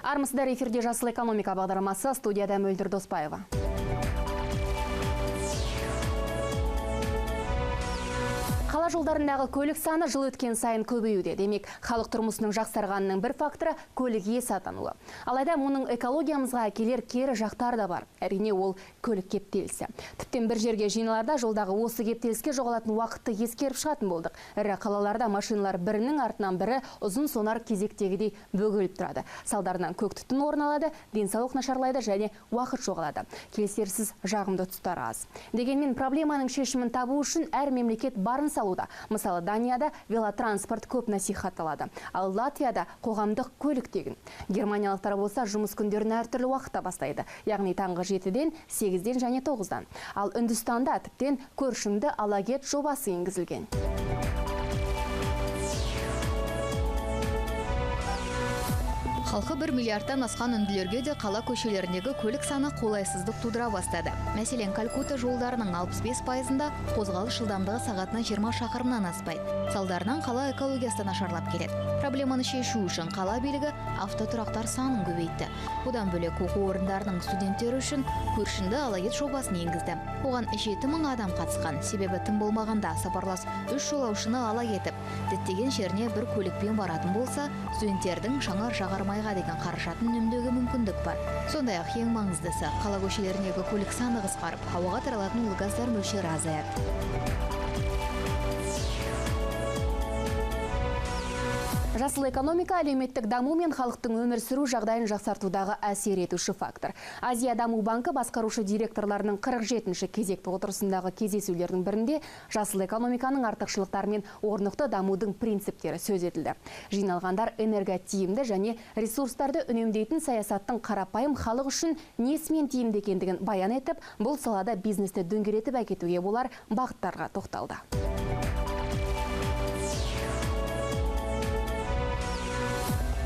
Армысыздар, эфирде Жасыл экономика бағдарламасы, студияда Мөлдір Доспаева. Қала жолдарындағы көлік саны жыл өткен сайын көбеюде. Демек, халық тұрмысының жақсарғанының бір факторы көлік иесі атануы. Алайда мұның экологиямызға әкелер кері жақтар да бар. Әрине ол көлік кептелісі. Тіптен бір жерге жиналарда жолдағы осы кептеліске жоғалатын уақытты ескеріп шығатын болдық. Ірі қалаларда машиналар бірінің артынан бірі ұзын сонар кезектегідей бөгіліп тұрады. Салдарынан көк түтін орын алады, денсаулық нашарлайды және уақыт жоғалады. Келісерсіз жағымды тұстары аз. Дегенмен проблеманың шешімін табу үшін әр мемлекет барын салуда. Мысалы, Данияда велотранспорт көп насихатталады. Ал Латвияда қоғамдық көлік тегін. Германиялықтар болса жұмыс күндерін әртүрлі уақытта бастайды. Яғни таңғы 7-ден, 8-ден және 9-дан. Ал Үндістанда тіптен көршіңді ала кет жобасы енгізілген. Халқы 1 миллиардтан асқан үнділерге де қала көшелеріндегі көлік саны қолайсыздық тудыра бастады. Мәселен, Калькутта жолдарының 65%-ында қозғалыс жылдамдығы сағатына 20 шақырымнан аспайды. Салдарынан қала экологиясы нашарлап келеді. Проблеманы шешу үшін қала билігі автотұрақтар санын көбейтті. Одан бөлек оқу орындарының студенттері үшін көршіңді ала кет жобасын енгізді. Оған 7000 адам қатысқан. Себебі тым болмағанда сапарлас 3 жолаушыны ала кетіп, діттеген жеріне бір көлікпен баратын болса, студенттердің жаңар-жағармайға деген қаражатын үнемдеуге мүмкіндік бар. Сондай-ақ ең маңыздысы, қала көшелеріндегі көлік саны қысқарып, ауаға таралатын улы газдар мөлшері азаяды. Жасыл экономика әлеуметтік даму мен халықтың өмір сүру жағдайын жақсартудағы әсер етуші фактор. Азия даму банкі басқарушы директорларының 47-ші кезекті отырысындағы кездесулердің бірінде жасыл экономиканың артықшылықтары мен орнықты дамудың принциптері сөз етілді. Жиналғандар энерготиімді және ресурстарды үнемдейтін саясаттың қарапайым халық үшін несімен тиімді екендігін баян етіп, бұл салада бизнесті дөңгелетіп әкетуге болар бағыттарға тоқталды.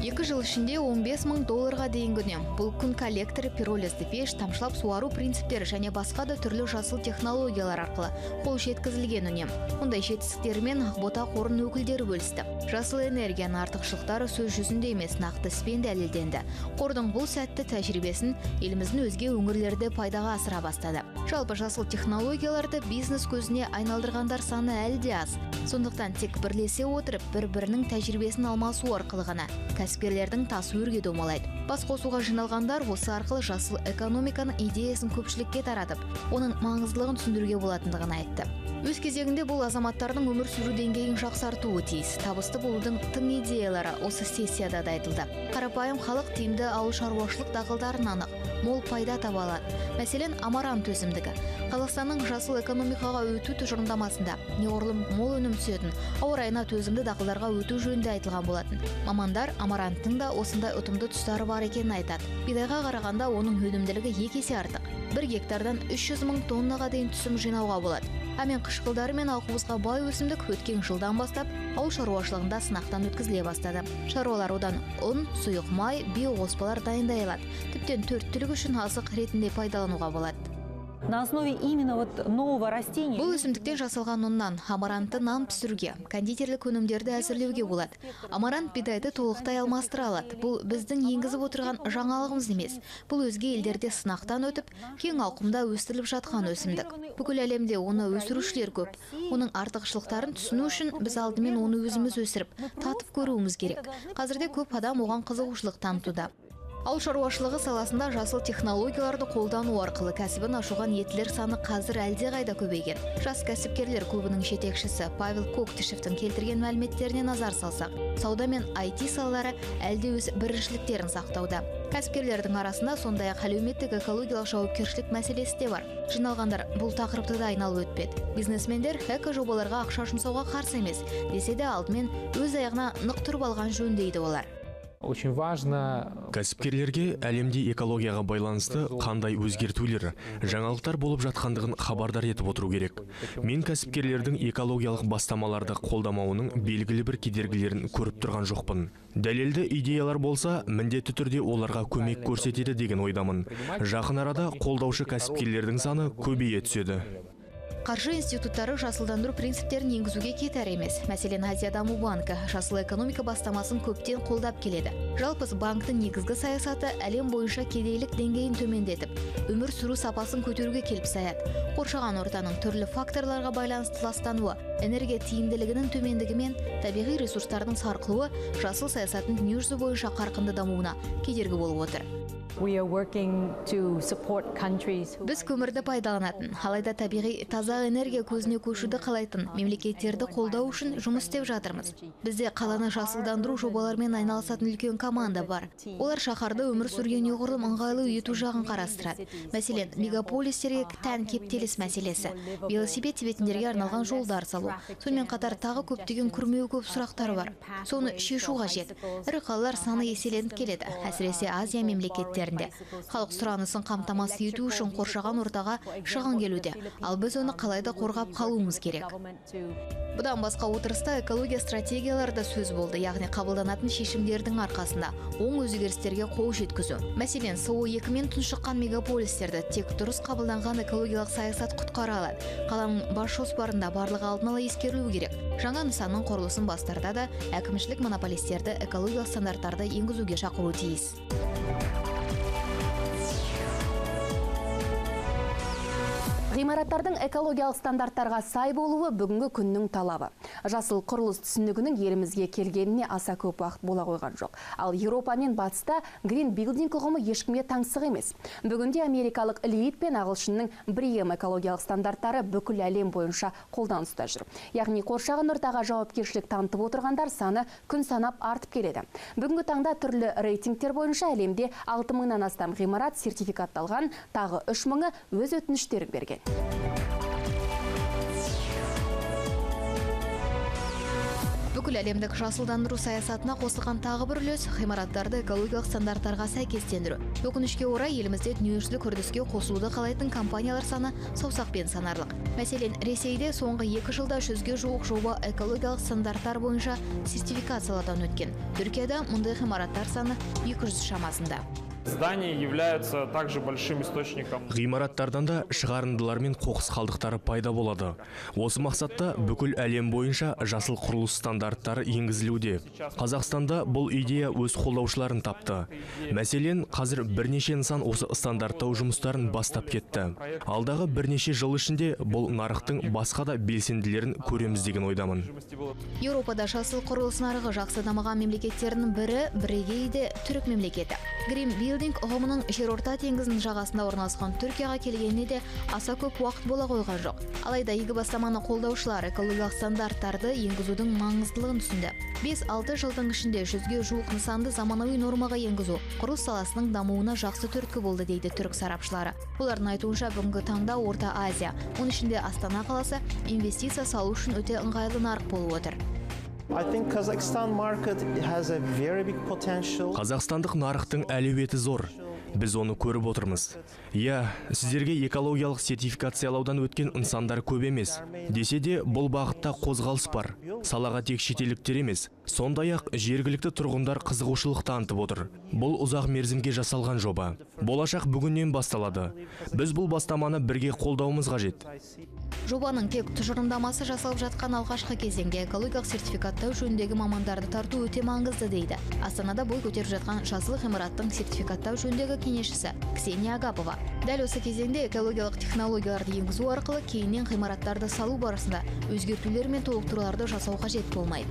2 жыл ішінде $15,000 дейінгі үнем. Бұл күн коллекторы, пиролизді пеш, тамшылап суару принциптері және басқа да түрлі жасыл технологиялар арқылы қол жеткізілген үнем. Мұндай жетістіктермен Ақбота қорының өкілдері бөлісті. Жасыл энергияның артықшылықтары сөз жүзінде емес, нақты іспен дәлелденді. Қордың бұл сәтті тәжірибесін еліміздің өзге өңірлерде пайдаға асыра бастады. Жалпы жасыл технологияларды бизнес көзіне айналдырғандар саны әлі де аз. Сондықтан тек бірлесе отырып, бір-бірінің тәжірибесін алмасу арқылы ғана кәсіпкерлердің тасы өрге домалайды. Бас қосуға жиналғандар осы арқылы жасыл экономиканың идеясын көпшілікке таратып, оның маңыздылығын түсіндіруге болатындығын айтты. Өз кезегінде бұл азаматтардың өмір сүру деңгейін жақсартуы тиіс. Табысты болудың тың идеялары осы сессияда да айтылды. Қарапайым халық тиімді ауыл шаруашылық дақылдарын анық, мол пайда таба алады. Мәселен, амарант өсімдігі. Қазақстанның жасыл экономикаға өту тұжырымдамасында неғұрлым мол өнім түсетін, ауа райына төзімді дақылдарға өту жөнінде айтылған болатын. Мамандар амаранттың да осындай ұтымды тұстары бар екенін айтады. Бидайға қарағанда оның өнімділігі 2 есе артық. 1 гектардан 300.000 тоннаға дейін түсім жинауға болады. Әмен қышқылдары мен алқыбызға бай өсімдік өткен жылдан бастап ауыл шаруашылығында сынақтан өткізіле бастады. Шаруалар одан ұн, сұйық май, биоқоспалар дайындай алады. Тіптен 4 түлік үшін азық ретінде пайдалануға болады. На основе именно нового растения. Бұл өсімдіктен жасалған ұннан амарантты нан пісіруге, кондитерлік өнімдерді әзірлеуге болады. Амарант бидайды толықтай алмастыра алады. Бұл біздің енгізіп отырған жаңалығымыз емес. Бұл өзге елдерде сынақтан өтіп, кең ауқымда өсіріліп жатқан өсімдік. Бүкіл әлемде оны өсірушілер көп. Оның артықшылықтарын түсіну үшін біз алдымен оны өзіміз өсіріп, татып көруіміз керек. Қазірде көп адам оған қызығушылық танытуда. Ауыл шаруашылығы саласында жасыл технологияларды қолдану арқылы кәсібін ашуға ниеттілер саны қазір әлде қайда көбейген. Жас кәсіпкерлер клубының жетекшісі Павел Коктышевтің келтірген мәліметтеріне назар салсақ, сауда мен IT салалары әлде өз біріншіліктерін сақтауда. Кәсіпкерлердің арасында сондай-ақ әлеуметтік экологиялық жауапкершілік мәселесі де бар. Жиналғандар бұл тақырыпты да айналып өтпеді. Бизнесмендер эко жобаларға ақша жұмсауға қарсы емес, десе де алдымен өз аяғына нық тұрып алған жөн дейді олар. Очень важно кәсіпкерлерге әлемде экологияға байланысты қандай өзгертулер, жаңалықтар болып жатқандығын хабардар етіп отыру керек. Мен кәсіпкерлердің экологиялық бастамаларды қолдамауының белгілі бір кедергілерін көріп тұрған жоқпын. Дәлелді идеялар болса, міндетті түрде оларға көмек көрсетеді деген ойдамын. Жақын арада қолдаушы кәсіпкерлердің саны көбейе түседі. Қаржы институттары жасылдандыру принциптерін енгізуге кетер емес. Мәселен, Азия даму банкі жасыл экономика бастамасын көптен қолдап келеді. Жалпы банктың негізгі саясаты әлем бойынша кедейлік деңгейін төмендетіп, өмір сүру сапасын көтеруге келіп саяды. Қоршаған ортаның түрлі факторларға байланысты ластануы, энергия тиімділігінің төмендігі мен табиғи ресурстардың сарқылуы жасыл саясаттың дүниежүзі бойынша қарқынды дамуына кедергі болып отыр. Біз көмірді пайдаланатын, алайда табиғи таза энергия көзіне көшуді қалайтын мемлекеттерді қолдау үшін жұмыс істеп жатырмыз. Бізде қаланы жасылдандыру жобаларымен айналысатын үлкен команда бар. Олар шаһарды өмір сүрген неғұрлым ыңғайлы ету жағын қарастырады. Мәселен, мегаполистерге тән кептеліс мәселесі, велосипед тебетіндерге арналған жолдар салу. Сонымен қатар тағы көптеген күрмеуі көп сұрақтар бар. Соны шешу қажет. Ірі қалалар саны еселеніп келеді, әсіресе Азия мемлекеттері. Халық сұранысын қамтамасыз ету үшін қоршаған ортаға шығын келуде, ал біз оны қалайда қорғап қалуымыз керек. Бұдан басқа отырыста экология стратегияларда сөз болды, яғни қабылданатын шешімдердің арқасында оң өзгерістерге қол жеткізу. Мәселен, СО2 мен тұншыққан мегаполистерді тек дұрыс қабылданған экологиялық саясат құтқара алады. Қаланың бас жоспарында барлығы алдын ала ескерілуі керек. Жаңа нысанның құрылысын бастарда да әкімшілік монополистерді экологиялық стандарттарды енгізуге шақыру тиіс. Ғимараттардың экологиялық стандарттарға сай болуы бүгінгі күннің талабы. Жасыл құрылыс түсінігінің елімізге келгеніне аса көп уақыт бола қойған жоқ. Ал Еуропа мен батыста Green Building ұғымы ешкімге таңсық емес. Бүгінде америкалық LEED пен ағылшынның BREEAM экологиялық стандарттары бүкіл әлем бойынша қолданыста жүр. Яғни қоршаған ортаға жауапкершілік танытып отырғандар саны күн санап артып келеді. Бүгінгі таңда түрлі рейтингтер бойынша әлемде 6000-нан астам ғимарат сертификатталған, тағы 3000-ы өз өтініштерін берген. Бүкіл әлемдік жасылдандыру саясатына қосылған тағы бір үлес ғимараттарды экологиялық стандарттарға сәйкестендіру. Өкінішке орай елімізде дүниежүзілік үрдіске қосылуды қалайтын компаниялар саны саусақпен санарлық. Мәселен, Ресейде соңғы 2 жылда 100-ге жуық жоба экологиялық стандарттар бойынша сертификациялаудан өткен. Түркияда мұндай ғимараттар саны 200 шамасында. Здания являются также большим источником. Ғимараттардан да шығарындылар мен қоқыс қалдықтары пайда болады. Осы мақсатта бүкіл әлем бойынша жасыл құрылыс стандарттары енгізілуде. Қазақстанда бұл идея өз қолдаушыларын тапты. Мәселен, қазір бірнеше нысан осы стандарттау жұмыстарын бастап кетті. Алдағы бірнеше жыл ішінде бұл нарықтың басқа да белсенділерін көреміз деген ойдамын. Еуропада жасыл құрылыс нарығы жақсы дамыған мемлекеттерінің бірі бірегейде түрік мемлекеті. Green Building ұғымының жерорта теңізінің жағасында орналасқан Түркияға келгеніне де аса көп уақыт бола қойған жоқ. Алайда игі бастаманы қолдаушылар экологиялық стандарттарды енгізудің маңыздылығын түсінді. 5-6 жылдың ішінде 100-ге жуық нысанды заманауи нормаға енгізу құрылыс саласының дамуына жақсы түрткі болды дейді түрік сарапшылары. Олардың айтуынша бүгінгі таңда Орта Азия, оның ішінде Астана қаласы инвестиция салу үшін өте ыңғайлы нарық болып отыр. Қазақстандық нарықтың әлеуеті зор. Біз оны көріп отырмыз. Сіздерге экологиялық сертификациялаудан өткен нысандар көп емес. Десе де бұл бағытта қозғалыс бар. Салаға тек шетелдіктер емес, сондай-ақ жергілікті тұрғындар қызығушылық танытып отыр. Бұл ұзақ мерзімге жасалған жоба. Болашақ бүгіннен басталады. Біз бұл бастаманы бірге қолдауымыз қажет. Жобаның тек тұжырымдамасы жасалып жатқан алғашқы кезеңде экологиялық сертификаттау жөніндегі мамандарды тарту өте маңызды дейді. Астанада бой көтеріп жатқан жасыл ғимараттың сертификаттау жөніндегі кеңесшісі Ксения Агапова. Дәл осы кезеңде экологиялық технологияларды енгізу арқылы кейіннен ғимараттарды салу барысында өзгертулер мен толықтыруларды жасау қажет болмайды.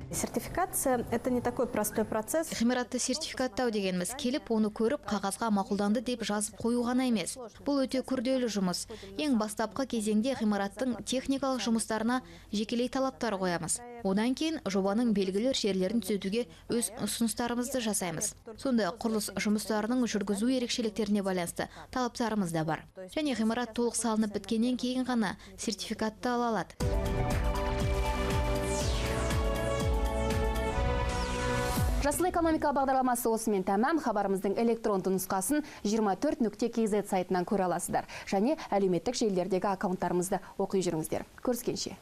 Сертификация – это не такой простой процесс. Ғимаратты сертификаттау дегеніміз келіп, оны көріп, қағазға мақұлданды деп жазып қою ғана емес. Бұл өте күрделі жұмыс. Ең бастапқы кезеңде ғимараттың техникалық жұмыстарына жекелей талаптар қоямыз. Одан кейін жобаның белгілі жерлерін түзетуге өз ұсыныстарымызды жасаймыз. Сонда құрылыс жұмыстарының жүргізу ерекшеліктеріне байланысты талаптарымыз да бар. Және ғимарат толық салынып біткеннен кейін ғана сертификатты ала алады. Жасыл экономика бағдарламасы осымен тәмам. Хабарымыздың электронды нұсқасын 24.kz сайтынан көре аласыздар. Және әлеуметтік желілердегі аккаунттарымызды оқи жүріңіздер. Көріскенше.